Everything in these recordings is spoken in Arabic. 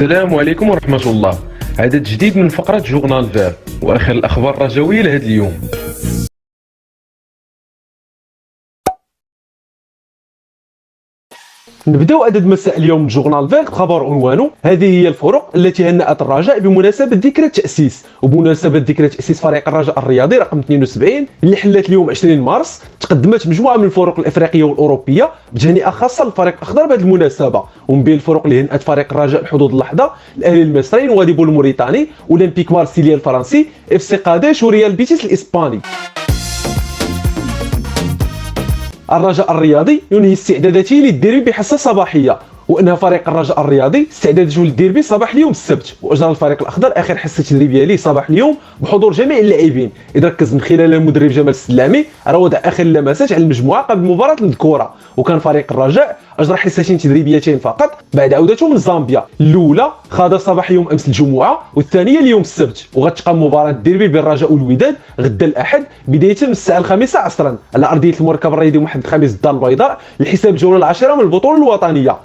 السلام عليكم ورحمة الله. عدد جديد من فقرة جورنال فير وآخر الأخبار الرجوية لهذا اليوم. نبداو عدد مساء اليوم من جورنال فير بخبر عنوانه هذه هي الفرق التي هنأت الرجاء بمناسبة ذكرى التأسيس. وبمناسبة ذكرى تأسيس فريق الرجاء الرياضي رقم 72 اللي حلت اليوم 20 مارس، تقدمت مجموعة من الفرق الأفريقية والأوروبية بتهنئة خاصة للفريق الأخضر بهذه المناسبة. ومن بين الفرق اللي هنأت فريق الرجاء بحدود اللحظة الأهلي المصري، نواديبو الموريتاني، أولمبيك مارسيليا الفرنسي، اف سي قاديش، وريال بيتيس الإسباني. الرجاء الرياضي ينهي استعداداته للديربي بحصة صباحية، وانها فريق الرجاء الرياضي استعدادته للديربي صباح اليوم السبت. واجرى الفريق الاخضر اخر حصه تدريبيه ليه صباح اليوم بحضور جميع اللاعبين، اذ ركز من خلال المدرب جمال السلامي على وضع اخر اللمسات على المجموعه قبل مباراه المذكوره. وكان فريق الرجاء اجرى حصتين تدريبيتين فقط بعد عودته من زامبيا، الاولى خاضها صباح يوم امس الجمعه والثانيه اليوم السبت. وغتقام مباراه الديربي بين الرجاء والوداد غدا الاحد بدايه من الساعه 5 عصرا على ارضيه المركب الرياضي محمد الخامس الدار البيضاء لحساب الجوله العاشره من البطوله الوطنيه.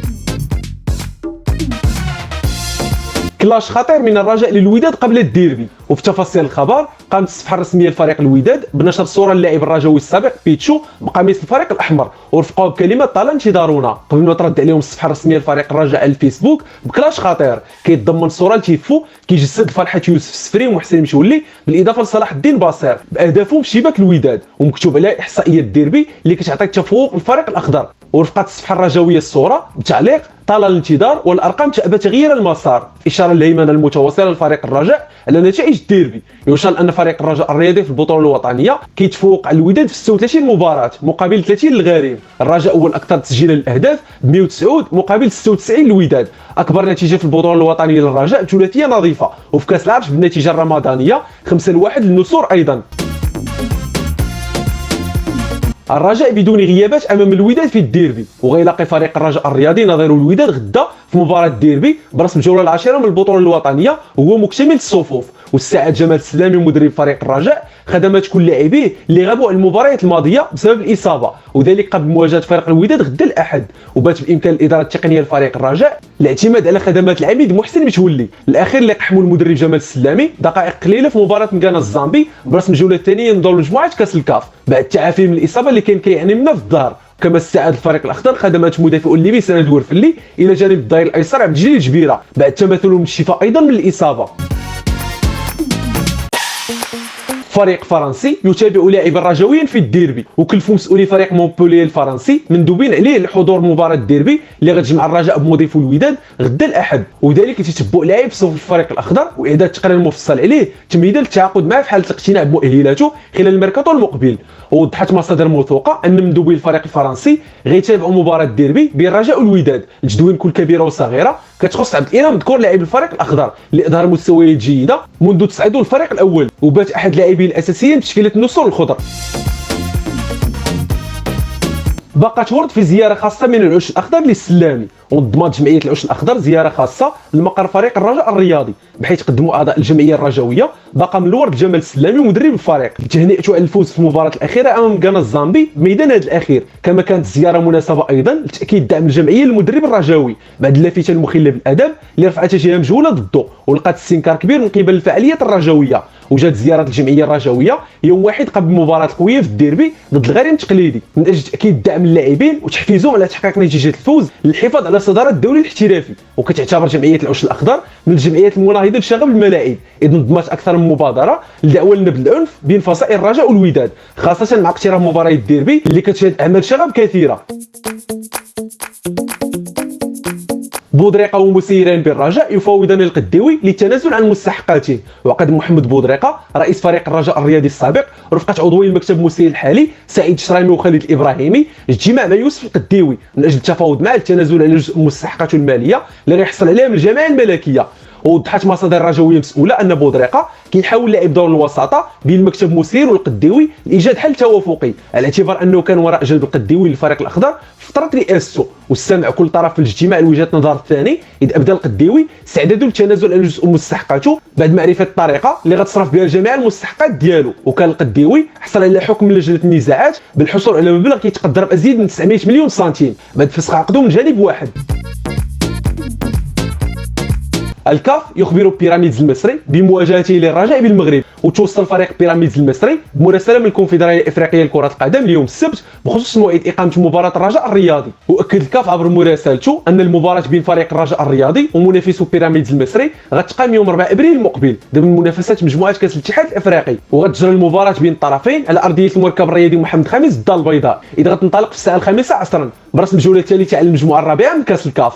كلاش خطير من الرجاء للوداد قبل الديربي. وفي تفاصيل الخبر، قامت الصفحه الرسميه لفريق الوداد بنشر صوره للاعب الرجاوي السابق بيتشو بقميص الفريق الاحمر، ورفقوه بكلمه طال انتظارونا، قبل ما ترد عليهم الصفحه الرسميه لفريق الرجاء على الفيسبوك بكلاش خطير كيتضمن صوره لتيفو كيجسد فرحه يوسف السفري ومحسن مشولي بالاضافه لصلاح الدين باصير باهدافهم بشباك الوداد، ومكتوب عليها احصائيات الديربي اللي كتعطي التفوق للفريق الاخضر. ورفقت الصفحه الرجاويه الصوره بتعليق طال الانتظار والارقام تأبى تغيير المسار، اشاره للهيمنه المتواصله لفريق الرجاء على نتائج الديربي. يشار ان فريق الرجاء الرياضي في البطوله الوطنيه كيتفوق على الوداد في 36 مباراه مقابل 30 للغريم. الرجاء هو الاكثر تسجيلا للاهداف ب 109 مقابل 96 للوداد. اكبر نتيجه في البطوله الوطنيه للرجاء بثلاثيه نظيفه، وفي كاس العرش بالنتيجه الرمضانيه 5-1 للنسور ايضا. الرجاء بدون غيابات امام الوداد في الديربي، وغيلاقي فريق الرجاء الرياضي نظير الوداد غدا في مباراه الديربي برسم الجوله العاشره من البطوله الوطنيه وهو مكتمل الصفوف. والساعد جمال السلامي مدرب فريق الرجاء خدمات كل لاعبيه اللي غابوا على المباريات الماضيه بسبب الاصابه، وذلك قبل مواجهه فريق الوداد غدا الاحد. وبات بامكان الاداره التقنيه لفريق الرجاء الاعتماد على خدمات العميد محسن متولي الاخير اللي قحموا المدرب جمال السلامي دقائق قليله في مباراه مكانا الزامبي برسم الجوله الثانيه من دور مجموعه كاس الكاف بعد التعافي من الاصابه اللي كان كيعاني منها في الظهر. كما استعاد الفريق الاخضر خدمات مدافع الليبي سند ورفلي الى جانب الظهير الايسر عبد الجليل الجبيره بعد تماثله من الشفاء ايضا من الاصابه. فريق فرنسي يتابع لاعبا رجاويا في الديربي، وكلفوا مسؤولي فريق مونبولييه الفرنسي مندوبين عليه لحضور مباراه الديربي اللي غتجمع الرجاء بمضيف الوداد غدا الاحد، وذلك لتتبع لاعب صفوف الفريق الاخضر واعداد تقرير مفصل عليه تمهيدا للتعاقد معه في حاله الاقتناع بمؤهلاته خلال الميركاتو المقبل. ووضحت مصادر موثوقه ان مندوبي الفريق الفرنسي غيتابعوا مباراه الديربي بين الرجاء والوداد لتدوين كل كبيره وصغيره كتخص عبد الإله مذكور لاعب الفريق الاخضر اللي اظهر مستويات جيده منذ تصعيده الفريق الاول، وبات احد لاعبيه الاساسيين بتشكيله النسور الخضر. بقات ورد في زياره خاصه من العش الاخضر للسلامي، ونظمت جمعيه العش الاخضر زياره خاصه لمقر فريق الرجاء الرياضي بحيث قدموا اعضاء الجمعيه الرجاويه باقه من الورد جمال السلامي مدرب الفريق بتهنئته على الفوز في المباراه الاخيره امام غانا الزامبي بميدان هذا الاخير. كما كانت الزياره مناسبه ايضا لتاكيد دعم الجمعيه للمدرب الرجاوي بعد اللافته المخله بالادب اللي رفعتها جهه مجهوله ضده ولقات استنكار كبير من قبل الفعاليات الرجاويه. وجات زياره الجمعيه الرجاويه يوم واحد قبل المباراه القويه في الديربي ضد الغريم التقليدي من اجل تاكيد دعم اللاعبين وتحفيزهم على تحقيق نتيجه الفوز للحفاظ على صداره الدوري الاحترافي. وكتعتبر جمعيه العش الاخضر من الجمعيات المناهضه لشغب الملاعب، اذ نظمت اكثر من مبادره لدعوه لنبذ العنف بين فصائل الرجاء والوداد خاصه مع اقتراب مباراه الديربي اللي كتشهد اعمال شغب كثيره. بودريقه ومسيرين بالرجاء يفاوضان القديوي للتنازل عن مستحقاته. وقد محمد بودريقه رئيس فريق الرجاء الرياضي السابق رفقه عضوي المكتب المسير الحالي سعيد الشرايمي وخالد الابراهيمي اجتماع مع يوسف القديوي من اجل التفاوض معه التنازل على جزء من مستحقاته الماليه اللي غيحصل عليها من الجمعيه الملكيه. ووضحت مصادر رجاويه مسؤوله ان بودريقه كيحاول لعب دور الوساطه بين المكتب المسير والقديوي لايجاد حل توافقي على اعتبار انه كان وراء جلب القديوي للفريق الاخضر في فتره رئاسته، واستمع كل طرف في الاجتماع لوجهه نظر الثاني اذ ابدا القديوي استعداده للتنازل على جزء من مستحقاته بعد معرفه الطريقه اللي غتصرف بها الجميع المستحقات ديالو. وكان القديوي حصل على حكم من لجنه النزاعات بالحصول على مبلغ كيتقدر بازيد من 900 مليون سنتيم بعد فسخ عقده من جانب واحد. الكاف يخبر بيراميدز المصري بمواجهته للرجاء بالمغرب، وتوصل فريق بيراميدز المصري بمراسله من الكونفدراليه الافريقيه لكره القدم اليوم السبت بخصوص موعد اقامه مباراه الرجاء الرياضي. واكد الكاف عبر مراسلته ان المباراه بين فريق الرجاء الرياضي ومنافسه بيراميدز المصري غتقام يوم 4 ابريل المقبل ضمن منافسات مجموعه كاس الاتحاد الافريقي، وغتجرى المباراه بين الطرفين على ارضيه المركب الرياضي محمد خامس الدار البيضاء، اذ غتنطلق في الساعه 5 عصرا برسم الجوله الثالثه على المجموعه الرابعه من كاس الكاف.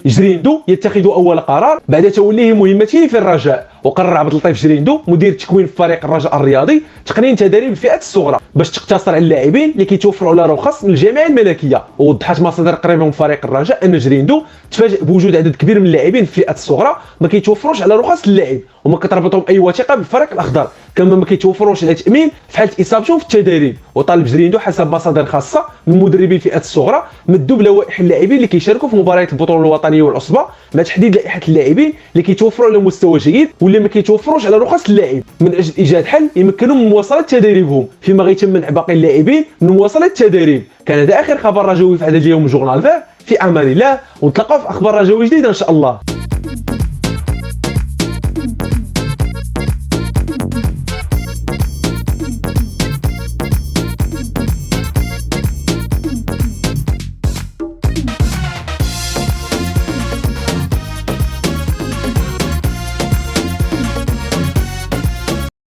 جريندو يتخذ اول قرار بعد توليه مهمته في الرجاء، وقرر عبد اللطيف جريندو مدير التكوين في فريق الرجاء الرياضي تقنين تدريب الفئات الصغرى باش تقتصر على اللاعبين اللي كيتوفروا على رخص من الجامعه الملكيه. ووضحت مصادر قريبه من فريق الرجاء ان جريندو تفاجئ بوجود عدد كبير من اللاعبين في الفئات الصغرى ما كيتوفروش على رخص اللعب وما كتربطهم اي وثيقه بالفريق الاخضر، كما ما كيتوفروش على تامين في حاله اصابتهم في التدريب. وطالب جريندو حسب مصادر خاصه من مدربين الفئات الصغرى مدوا بلوائح اللاعبين اللي كيشاركوا في مباريات البطوله الوطنيه والعصبه، مع تحديد لائحه اللاعبين اللي كيتوفروا على مستوى جيد واللي ما كيتوفروش على رخص اللاعب من اجل ايجاد حل يمكنهم من مواصله تدريبهم، فيما غيتم منع باقي اللاعبين من مواصله التدريب. كان هذا اخر خبر رجوي في عدد اليوم من جورنال فير، في امان الله، ونتلاقاو في اخبار رجوي جديده ان شاء الله.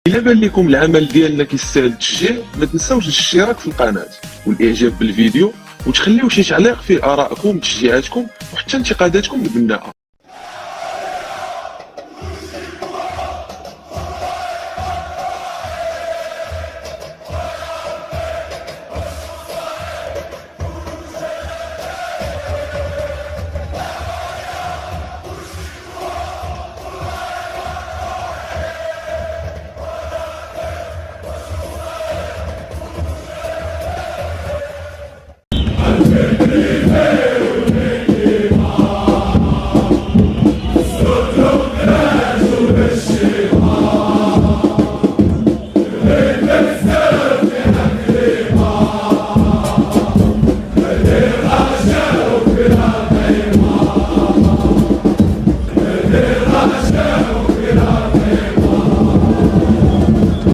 إلا بان لكم العمل ديالنا كيستاهل التشجيع، ما تنساوش الاشتراك في القناة والاعجاب بالفيديو، وتخليو شي تعليق فيه ارائكم وتشجيعاتكم وحتى انتقاداتكم البناءة.